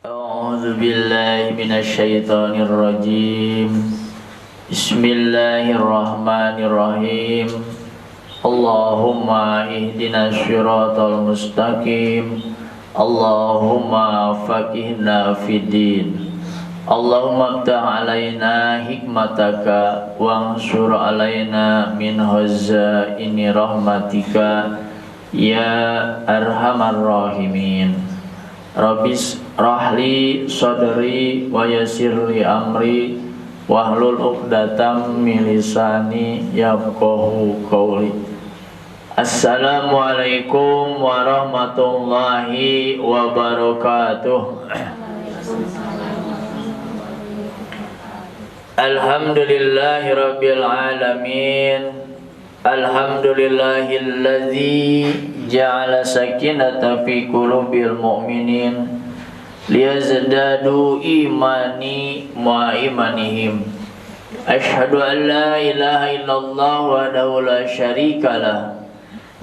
A'udzu billahi minasyaitonir rajim. Bismillahirrahmanirrahim. Allahumma ihdinas siratal mustaqim. Allahumma faqihna fiddin. Allahumma aftah alaina hikmataka wansur alaina min hazaini rahmatika ya arhamar rahimin. Rabbis rahli sadri wa yassirli amri wahlul 'uqdatam min lisani yafqahu qawli. Assalamualaikum warahmatullahi wabarakatuh. Alhamdulillahi rabbil alamin. Alhamdulillahilladzi ja'ala sakinata fi qulubil mu'minin liyazdadu imani ma imanihim. Asyhadu an la ilaha illallah wahdahu la syarikalah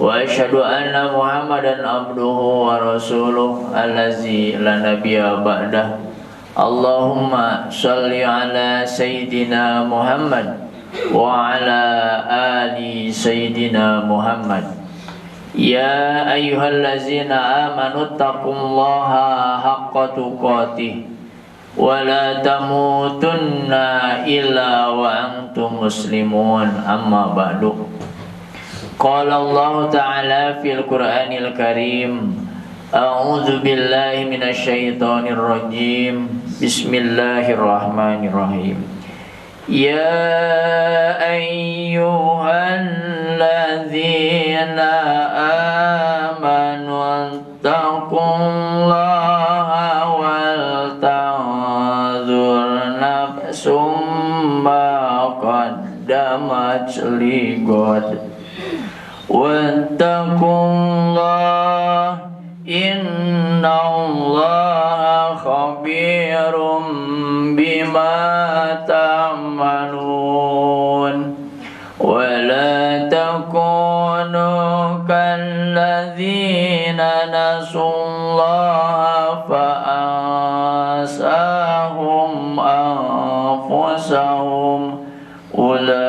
wa asyhadu anna Muhammadan abduhu wa rasuluh allazi la nabiyya ba'dah. Allahumma shalli ala sayyidina Muhammad wa ala ali sayyidina Muhammad. Ya ayyuhallazina amanu taqullaha haqqa tuqatih wa la tamutunna illa wa antum muslimun. Amma ba'du. Qala Allah ta'ala fil Qur'anil Karim. A'udzu billahi minasyaitonir rajim. Bismillahirrahmanirrahim. Ya ayyuhalladzina amanu taqullaha wal tanzur nafsum ma qaddamat lighad wattaqullaha innallaha khabirum bima ta'malun wa la takunu kalladzina nasullaha fa ansahum anfusahum ulaika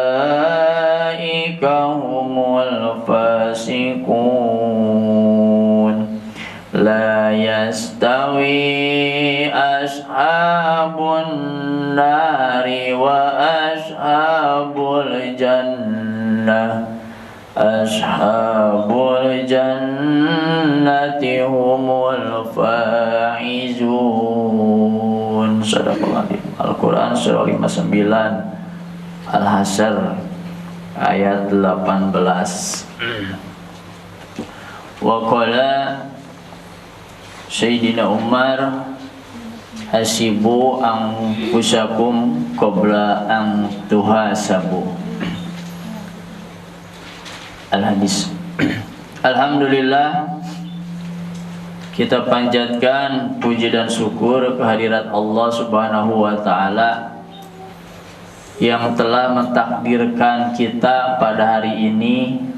humul fasiqun. La yastawi ashabun nari wa ashabul jannah. Ashabul jannati humul faizun. Sadaqallahul Al-Quran surah 59 Al-Hasyr ayat 18. Wa qala Sayyidina Umar hasibu anfusakum qabla an tuhasabu. Al-Hadis. Alhamdulillah, kita panjatkan puji dan syukur kehadirat Allah Subhanahu wa taala yang telah mentakdirkan kita pada hari ini.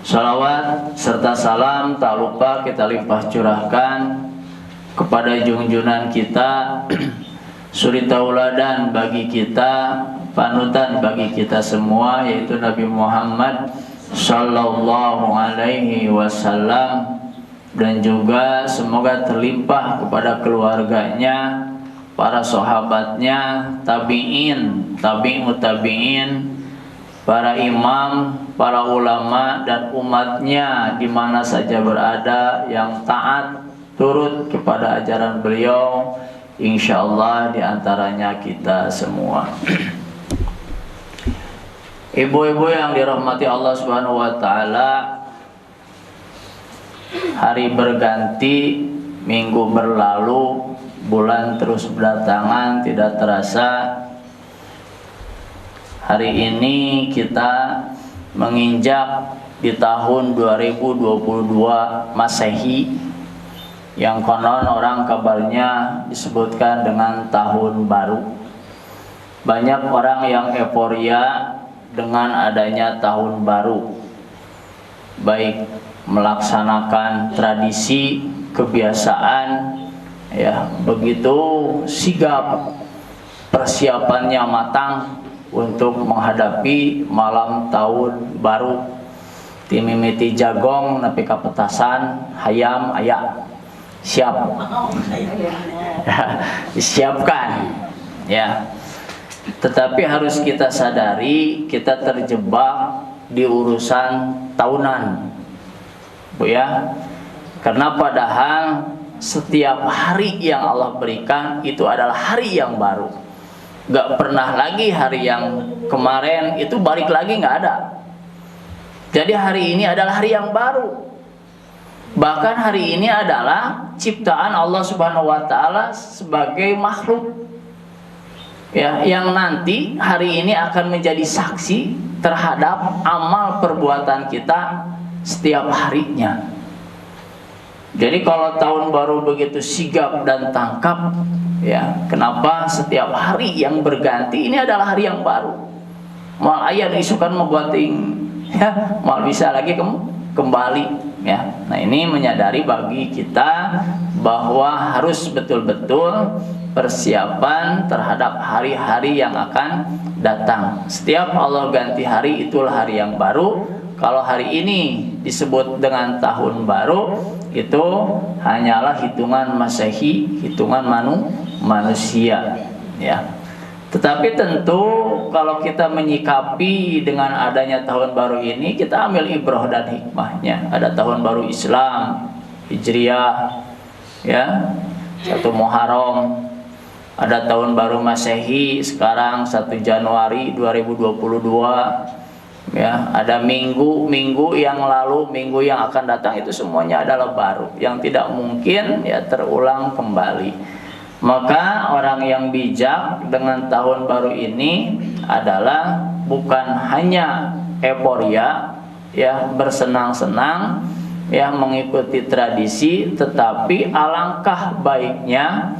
Salawat serta salam tak lupa kita limpah curahkan kepada junjunan kita, suri tauladan bagi kita, panutan bagi kita semua, yaitu Nabi Muhammad sallallahu alaihi wasallam, dan juga semoga terlimpah kepada keluarganya, para sahabatnya, tabi'in, tabi'ut tabi'in, para imam, para ulama dan umatnya di mana saja berada yang taat turut kepada ajaran beliau, insyaallah diantaranya kita semua. Ibu-ibu yang dirahmati Allah Subhanahu wa taala, hari berganti, minggu berlalu, bulan terus berdatangan tidak terasa. Hari ini kita menginjak di tahun 2022 Masehi, yang konon orang kabarnya disebutkan dengan tahun baru. Banyak orang yang euforia dengan adanya tahun baru, baik melaksanakan tradisi, kebiasaan, ya begitu sigap, persiapannya matang untuk menghadapi malam tahun baru. Timimiti jagong nepi ka petasan hayam aya siap. Disiapkan ya. Tetapi harus kita sadari kita terjebak di urusan tahunan, Bu ya. Karena padahal setiap hari yang Allah berikan itu adalah hari yang baru. Gak pernah lagi hari yang kemarin itu balik lagi, gak ada. Jadi hari ini adalah hari yang baru. Bahkan hari ini adalah ciptaan Allah Subhanahu wa taala sebagai makhluk. Ya, yang nanti hari ini akan menjadi saksi terhadap amal perbuatan kita setiap harinya. Jadi kalau tahun baru begitu sigap dan tangkap, ya, kenapa setiap hari yang berganti ini adalah hari yang baru? Mal ayat isukan membuating, ya, mal bisa lagi kembali, ya. Nah, ini menyadari bagi kita bahwa harus betul-betul persiapan terhadap hari-hari yang akan datang. Setiap Allah ganti hari itulah hari yang baru. Kalau hari ini disebut dengan tahun baru, itu hanyalah hitungan Masehi, hitungan manusia, ya. Tetapi tentu kalau kita menyikapi dengan adanya tahun baru ini, kita ambil ibrah dan hikmahnya. Ada tahun baru Islam, Hijriah, ya, 1 Muharram. Ada tahun baru Masehi sekarang 1 Januari 2022. Ya, ada minggu yang lalu, minggu yang akan datang itu semuanya adalah baru, yang tidak mungkin ya terulang kembali. Maka orang yang bijak dengan tahun baru ini adalah bukan hanya euforia, ya, bersenang-senang, ya, mengikuti tradisi, tetapi alangkah baiknya,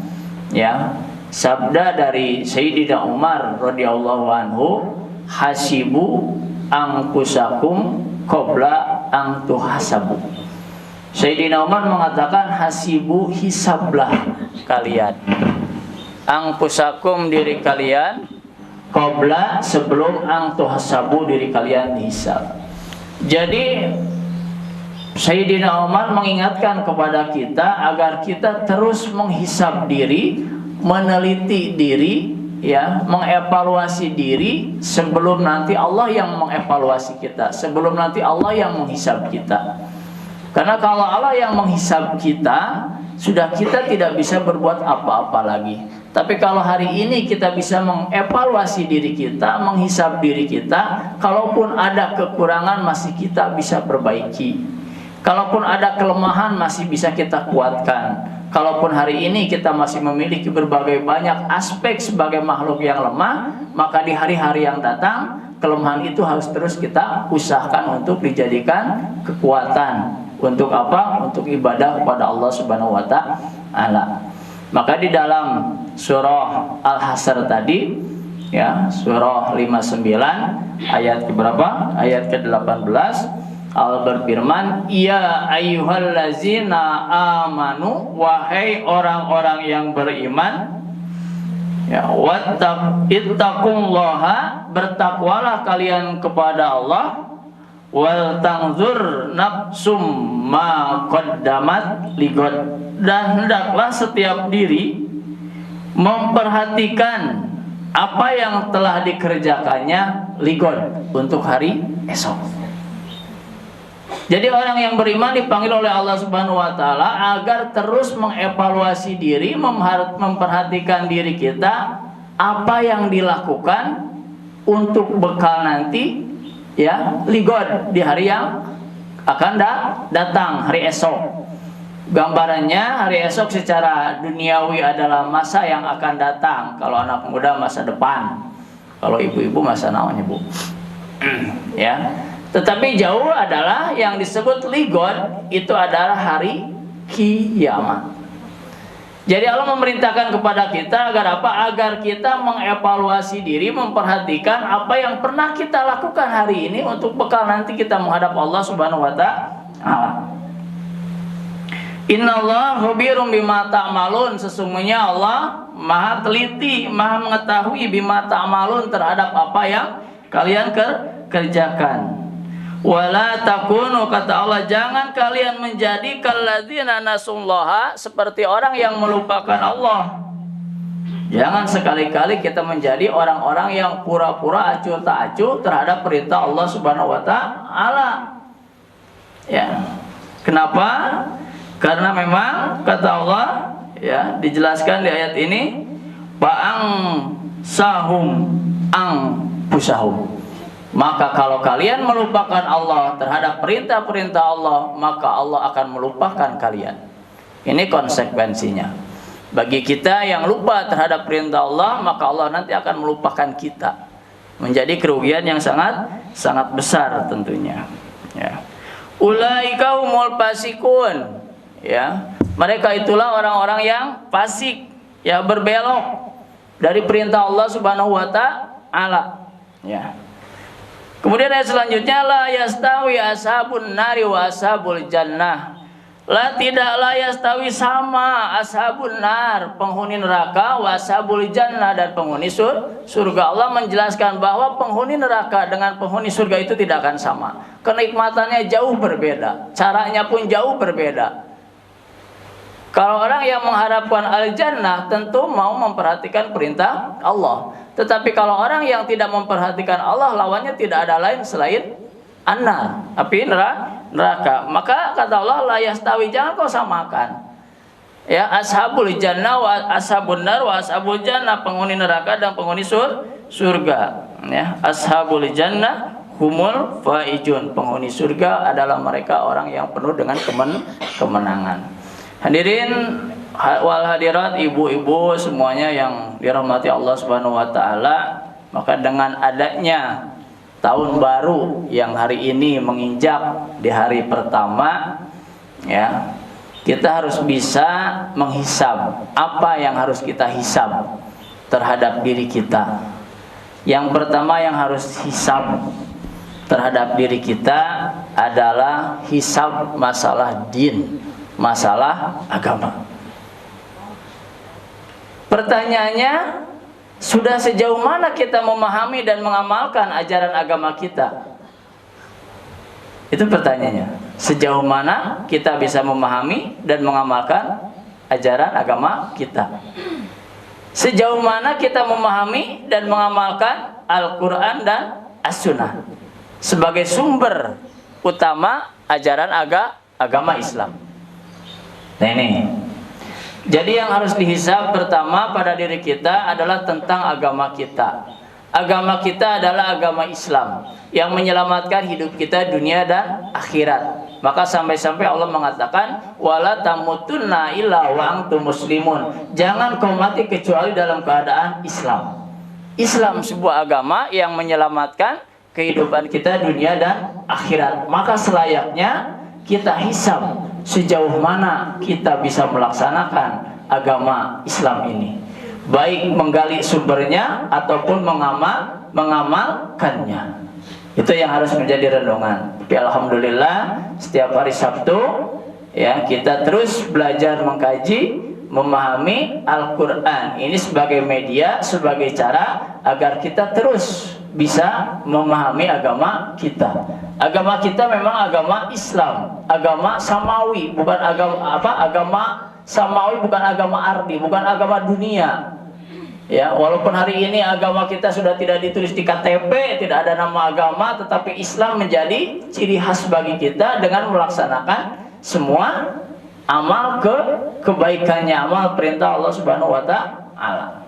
ya, sabda dari Sayyidina Umar radhiyallahu anhu, hasibu angkusakum qabla ang tuhasabu. Sayyidina Umar mengatakan hasibu, hisablah kalian, angkusakum diri kalian, qabla sebelum ang tuhasabu diri kalian dihisab. Jadi Sayyidina Umar mengingatkan kepada kita agar kita terus menghisab diri, meneliti diri, ya, mengevaluasi diri sebelum nanti Allah yang mengevaluasi kita, sebelum nanti Allah yang menghisab kita. Karena kalau Allah yang menghisab kita, sudah kita tidak bisa berbuat apa-apa lagi. Tapi kalau hari ini kita bisa mengevaluasi diri kita, menghisab diri kita, kalaupun ada kekurangan masih kita bisa perbaiki. Kalaupun ada kelemahan masih bisa kita kuatkan. Kalaupun hari ini kita masih memiliki berbagai banyak aspek sebagai makhluk yang lemah, maka di hari-hari yang datang kelemahan itu harus terus kita usahakan untuk dijadikan kekuatan. Untuk apa? Untuk ibadah kepada Allah Subhanahu wa taala. Maka di dalam surah Al-Hasr tadi, ya, surah 59 ayat ke berapa? Ayat ke-18, Allah berfirman, ya ayyuhallazina amanu, wahai orang-orang yang beriman, ya, wattaqullaha, bertakwalah kalian kepada Allah, wal tanzur nafsum ma qaddamat ligod, dan hendaklah setiap diri memperhatikan apa yang telah dikerjakannya ligod, untuk hari esok. Jadi orang yang beriman dipanggil oleh Allah Subhanahu wa taala agar terus mengevaluasi diri, memperhatikan diri kita, apa yang dilakukan untuk bekal nanti, ya, ligod, di hari yang akan datang, hari esok. Gambarannya hari esok secara duniawi adalah masa yang akan datang. Kalau anak muda masa depan, kalau ibu-ibu masa namanya, Bu. Ya. Tetapi jauh adalah yang disebut ligod, itu adalah hari kiamat. Jadi Allah memerintahkan kepada kita agar apa? Agar kita mengevaluasi diri, memperhatikan apa yang pernah kita lakukan hari ini untuk bekal nanti kita menghadap Allah Subhanahu wa taala. Innallaha khabirum bima ta'malun, sesungguhnya Allah maha teliti, maha mengetahui bima ta'malun, terhadap apa yang kalian kerjakan. Wala takunu, kata Allah, jangan kalian menjadi kalladzina nasullaha, seperti orang yang melupakan Allah. Jangan sekali-kali kita menjadi orang-orang yang pura-pura acuh tak acuh terhadap perintah Allah Subhanahu wa taala. Ya. Kenapa? Karena memang kata Allah, ya, dijelaskan di ayat ini, ba'ang sahum ang pusahum. Maka kalau kalian melupakan Allah terhadap perintah-perintah Allah, maka Allah akan melupakan kalian. Ini konsekuensinya. Bagi kita yang lupa terhadap perintah Allah, maka Allah nanti akan melupakan kita. Menjadi kerugian yang sangat besar tentunya. Ya. Ulaika humul fasikun. Ya, mereka itulah orang-orang yang fasik, ya, berbelok dari perintah Allah Subhanahu wa taala. Ya. Kemudian ayat selanjutnya, la yastawi ashabun nari wa ashabul jannah. Tidaklah yastawi sama ashabun nar, penghuni neraka, wa ashabul jannah, dan penghuni surga. Allah menjelaskan bahwa penghuni neraka dengan penghuni surga itu tidak akan sama. Kenikmatannya jauh berbeda, caranya pun jauh berbeda. Kalau orang yang mengharapkan al-jannah tentu mau memperhatikan perintah Allah. Tetapi kalau orang yang tidak memperhatikan Allah, lawannya tidak ada lain selain an-nar, api neraka. Maka kata Allah, la yastawi, jangan kau samakan. Ya, ashabul jannah wa ashabun nar wa ashabul jannah, penghuni neraka dan penghuni surga. Ya, ashabul jannah humul faizun, penghuni surga adalah mereka orang yang penuh dengan kemenangan. Hadirin wal hadirat, ibu-ibu semuanya yang dirahmati Allah Subhanahu wa taala, maka dengan adanya tahun baru yang hari ini menginjak di hari pertama, ya, kita harus bisa menghisab apa yang harus kita hisab terhadap diri kita. Yang pertama yang harus hisab terhadap diri kita adalah hisab masalah din, masalah agama. Pertanyaannya, sudah sejauh mana kita memahami dan mengamalkan ajaran agama kita? Itu pertanyaannya. Sejauh mana kita bisa memahami dan mengamalkan ajaran agama kita? Sejauh mana kita memahami dan mengamalkan Al-Quran dan As-Sunnah sebagai sumber utama ajaran agama Islam? Nah ini. Jadi yang harus dihisab pertama pada diri kita adalah tentang agama kita. Agama kita adalah agama Islam yang menyelamatkan hidup kita dunia dan akhirat. Maka sampai-sampai Allah mengatakan, wala tamutunna illa wa antum muslimun. Jangan kau mati kecuali dalam keadaan Islam. Islam sebuah agama yang menyelamatkan kehidupan kita dunia dan akhirat. Maka selayaknya kita hisab sejauh mana kita bisa melaksanakan agama Islam ini, baik menggali sumbernya ataupun mengamalkannya. Itu yang harus menjadi renungan. Tapi alhamdulillah setiap hari Sabtu, ya, kita terus belajar mengkaji, memahami Al-Quran ini sebagai media, sebagai cara agar kita terus bisa memahami agama kita. Agama kita memang agama Islam, agama samawi, bukan agama samawi, bukan agama ardi, bukan agama dunia. Ya, walaupun hari ini agama kita sudah tidak ditulis di KTP, tidak ada nama agama, tetapi Islam menjadi ciri khas bagi kita dengan melaksanakan semua amal kebaikannya, amal perintah Allah Subhanahu wa taala.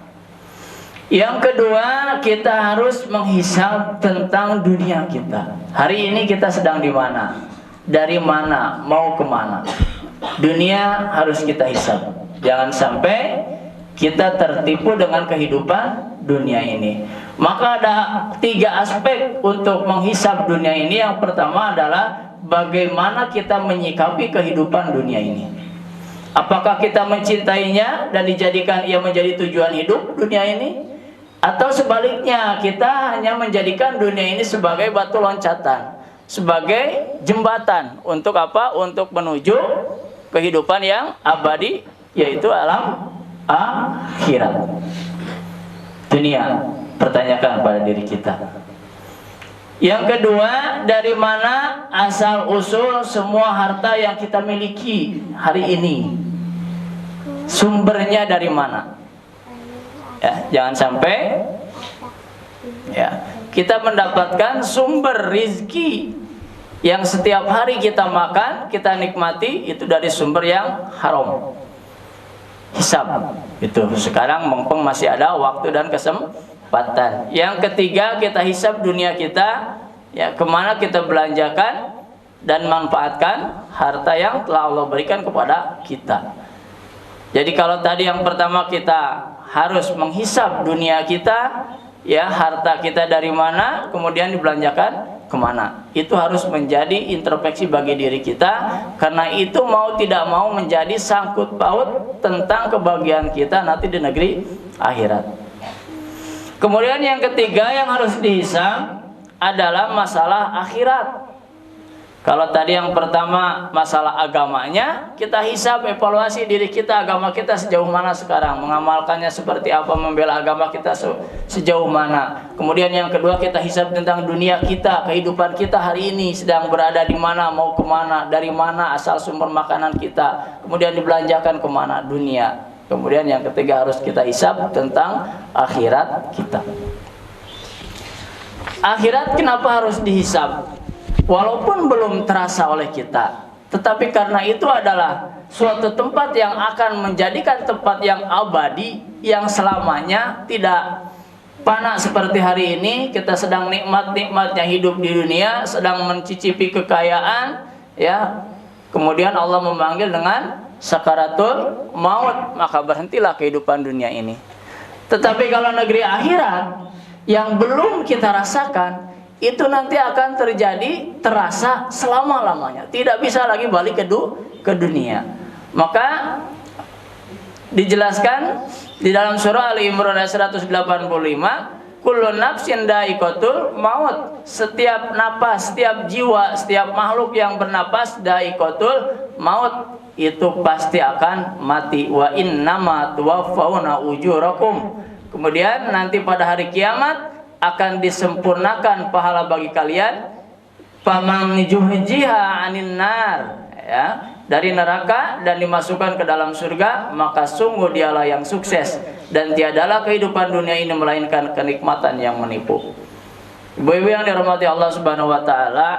Yang kedua, kita harus menghisab tentang dunia kita. Hari ini kita sedang di mana? Dari mana? Mau kemana? Dunia harus kita hisab. Jangan sampai kita tertipu dengan kehidupan dunia ini. Maka ada 3 aspek untuk menghisab dunia ini. Yang pertama adalah bagaimana kita menyikapi kehidupan dunia ini. Apakah kita mencintainya dan dijadikan ia menjadi tujuan hidup dunia ini? Atau sebaliknya, kita hanya menjadikan dunia ini sebagai batu loncatan, sebagai jembatan untuk apa? Untuk menuju kehidupan yang abadi, yaitu alam akhirat. Dunia, pertanyakan pada diri kita. Yang kedua, dari mana asal usul semua harta yang kita miliki hari ini? Sumbernya dari mana? Ya, jangan sampai ya, kita mendapatkan sumber rizki yang setiap hari kita makan, kita nikmati, itu dari sumber yang haram. Hisab itu sekarang mumpung masih ada waktu dan kesempatan. Yang ketiga, kita hisab dunia kita, ya, kemana kita belanjakan dan manfaatkan harta yang telah Allah berikan kepada kita. Jadi kalau tadi yang pertama kita harus menghisab dunia kita, ya, harta kita dari mana, kemudian dibelanjakan kemana. Itu harus menjadi introspeksi bagi diri kita, karena itu mau tidak mau menjadi sangkut paut tentang kebahagiaan kita nanti di negeri akhirat. Kemudian yang ketiga yang harus dihisab adalah masalah akhirat. Kalau tadi yang pertama masalah agamanya, kita hisab, evaluasi diri kita, agama kita sejauh mana sekarang, mengamalkannya seperti apa, membela agama kita sejauh mana. Kemudian yang kedua, kita hisab tentang dunia kita, kehidupan kita hari ini sedang berada di mana, mau kemana, dari mana asal sumber makanan kita, kemudian dibelanjakan kemana, dunia. Kemudian yang ketiga harus kita hisab tentang akhirat kita. Akhirat kenapa harus dihisab? Walaupun belum terasa oleh kita, tetapi karena itu adalah suatu tempat yang akan menjadikan tempat yang abadi, yang selamanya tidak panas seperti hari ini. Kita sedang nikmat-nikmatnya hidup di dunia, sedang mencicipi kekayaan, ya. Kemudian Allah memanggil dengan sakaratul maut, maka berhentilah kehidupan dunia ini. Tetapi kalau negeri akhirat yang belum kita rasakan, itu nanti akan terjadi, terasa selama-lamanya, tidak bisa lagi balik ke dunia. Maka dijelaskan di dalam surah Ali Imran ayat 185, kullu nafsin dha'iqatul maut, setiap napas, setiap jiwa, setiap makhluk yang bernapas, dha'iqatul maut, itu pasti akan mati. Wa innama tuwaffawna ujurakum, kemudian nanti pada hari kiamat akan disempurnakan pahala bagi kalian. Faman juhjiha 'anil nar, ya, dari neraka dan dimasukkan ke dalam surga, maka sungguh dialah yang sukses, dan tiadalah kehidupan dunia ini melainkan kenikmatan yang menipu. Ibu-ibu yang dirahmati Allah Subhanahu wa taala,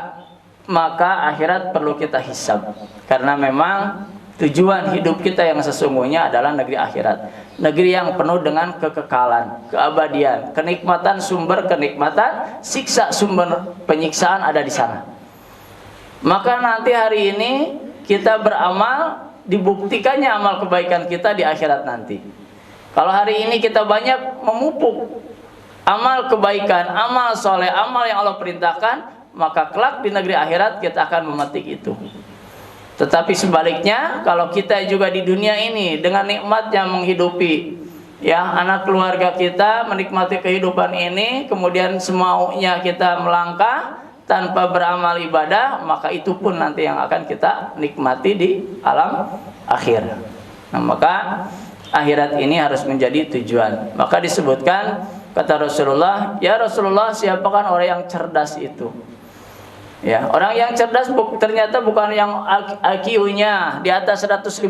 maka akhirat perlu kita hisab, karena memang tujuan hidup kita yang sesungguhnya adalah negeri akhirat, negeri yang penuh dengan kekekalan, keabadian, kenikmatan, sumber kenikmatan, siksa sumber penyiksaan ada di sana. Maka nanti hari ini kita beramal, dibuktikannya amal kebaikan kita di akhirat nanti. Kalau hari ini kita banyak memupuk amal kebaikan, amal soleh, amal yang Allah perintahkan, maka kelak di negeri akhirat kita akan memetik itu. Tetapi sebaliknya, kalau kita juga di dunia ini dengan nikmatnya menghidupi, ya, anak keluarga kita, menikmati kehidupan ini, kemudian semaunya kita melangkah tanpa beramal ibadah, maka itu pun nanti yang akan kita nikmati di alam akhir. Nah, maka akhirat ini harus menjadi tujuan. Maka disebutkan, kata Rasulullah, ya Rasulullah, siapakah orang yang cerdas itu? Ya, orang yang cerdas ternyata bukan yang IQ-nya di atas 150,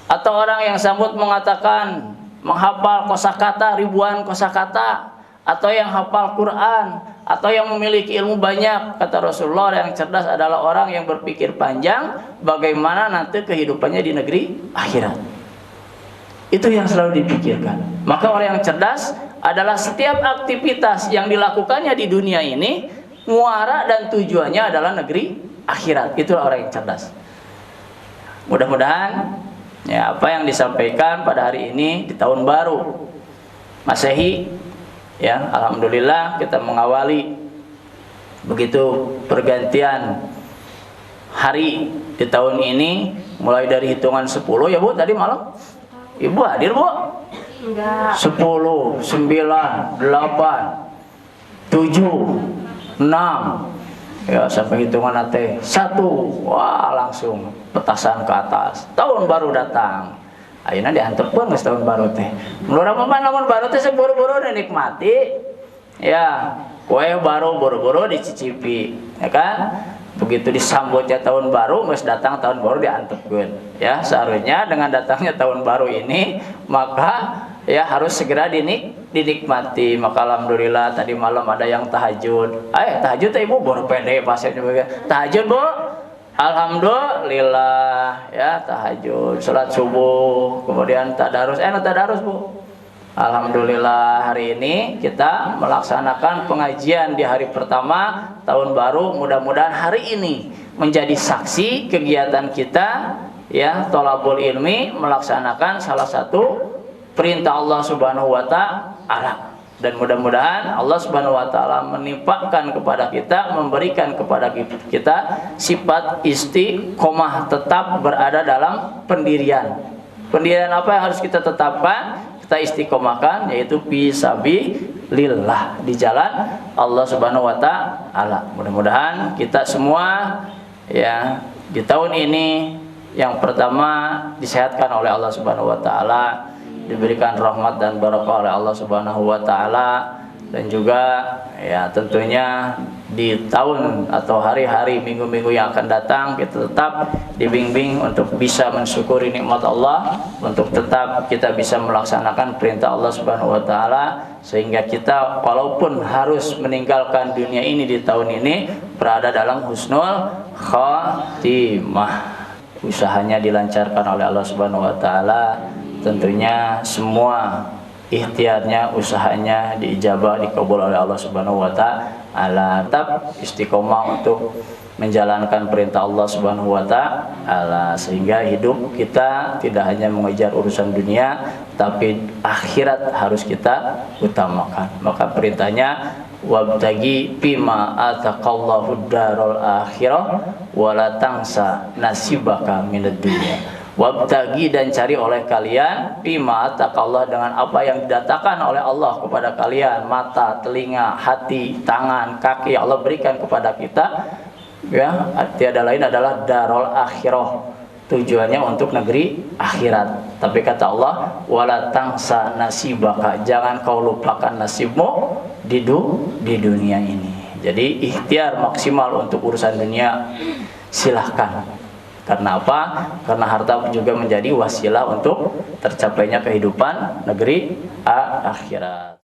atau orang yang sambut mengatakan menghafal kosakata, ribuan kosakata, atau yang hafal Quran, atau yang memiliki ilmu banyak. Kata Rasulullah, yang cerdas adalah orang yang berpikir panjang bagaimana nanti kehidupannya di negeri akhirat. Itu yang selalu dipikirkan. Maka orang yang cerdas adalah setiap aktivitas yang dilakukannya di dunia ini, muara dan tujuannya adalah negeri akhirat. Itulah orang yang cerdas. Mudah-mudahan, ya, apa yang disampaikan pada hari ini di tahun baru Masehi, ya, alhamdulillah kita mengawali begitu pergantian hari di tahun ini, mulai dari hitungan 10, ya Bu, tadi malam Ibu hadir, Bu? Enggak. 10, 9, 8, 7, 6, 5, Ya sampai hitungan teh 1, wah langsung petasan ke atas, tahun baru datang. Ayeuna diantepkeun geus tahun baru teh. Mudah-mudahan lamun baru teh seburu-buru dinikmati. Ya, kue baru buru-buru dicicipi, ya kan? Begitu disambutnya tahun baru, geus datang tahun baru diantepkeun. Ya, seharusnya dengan datangnya tahun baru ini, maka ya harus segera dinikmati. Maka alhamdulillah tadi malam ada yang tahajud. Tahajud teh Ibu baru pede pasnya juga. Tahajud Bu. Alhamdulillah ya tahajud, salat subuh, kemudian tadarus. Tadarus Bu. Alhamdulillah hari ini kita melaksanakan pengajian di hari pertama tahun baru. Mudah-mudahan hari ini menjadi saksi kegiatan kita ya thalabul ilmi, melaksanakan salah satu perintah Allah Subhanahu wa taala. Dan mudah-mudahan Allah Subhanahu wa taala menimpakan kepada kita, memberikan kepada kita sifat istiqomah, tetap berada dalam pendirian. Pendirian apa yang harus kita tetapkan? Kita istiqomahkan, yaitu fisabilillah, di jalan Allah Subhanahu wa taala. Mudah-mudahan kita semua ya di tahun ini yang pertama disehatkan oleh Allah Subhanahu wa taala, diberikan rahmat dan barakah oleh Allah Subhanahu wa taala, dan juga ya tentunya di tahun atau hari-hari, minggu-minggu yang akan datang kita tetap dibimbing untuk bisa mensyukuri nikmat Allah, untuk tetap kita bisa melaksanakan perintah Allah Subhanahu wa taala, sehingga kita walaupun harus meninggalkan dunia ini di tahun ini berada dalam husnul khatimah. Usahanya dilancarkan oleh Allah Subhanahu wa taala. Tentunya semua ikhtiarnya, usahanya diijabah, dikabul oleh Allah Subhanahu wa taala. Tetap istiqomah untuk menjalankan perintah Allah Subhanahu wa taala, sehingga hidup kita tidak hanya mengejar urusan dunia, tapi akhirat harus kita utamakan. Maka perintahnya wabtagi bima ataqallahu darul akhirah wala tangsa nasibaka minad dunya. Wabtagi, dan cari oleh kalian bima ataqallah, dengan apa yang didatangkan oleh Allah kepada kalian, mata, telinga, hati, tangan, kaki Allah berikan kepada kita ya, tiada lain adalah darul akhirah, tujuannya untuk negeri akhirat. Tapi kata Allah wala tangsa nasibaka, jangan kau lupakan nasibmu di dunia ini. Jadi ikhtiar maksimal untuk urusan dunia silahkan. Karena apa? Karena harta juga menjadi wasilah untuk tercapainya kehidupan negeri akhirat.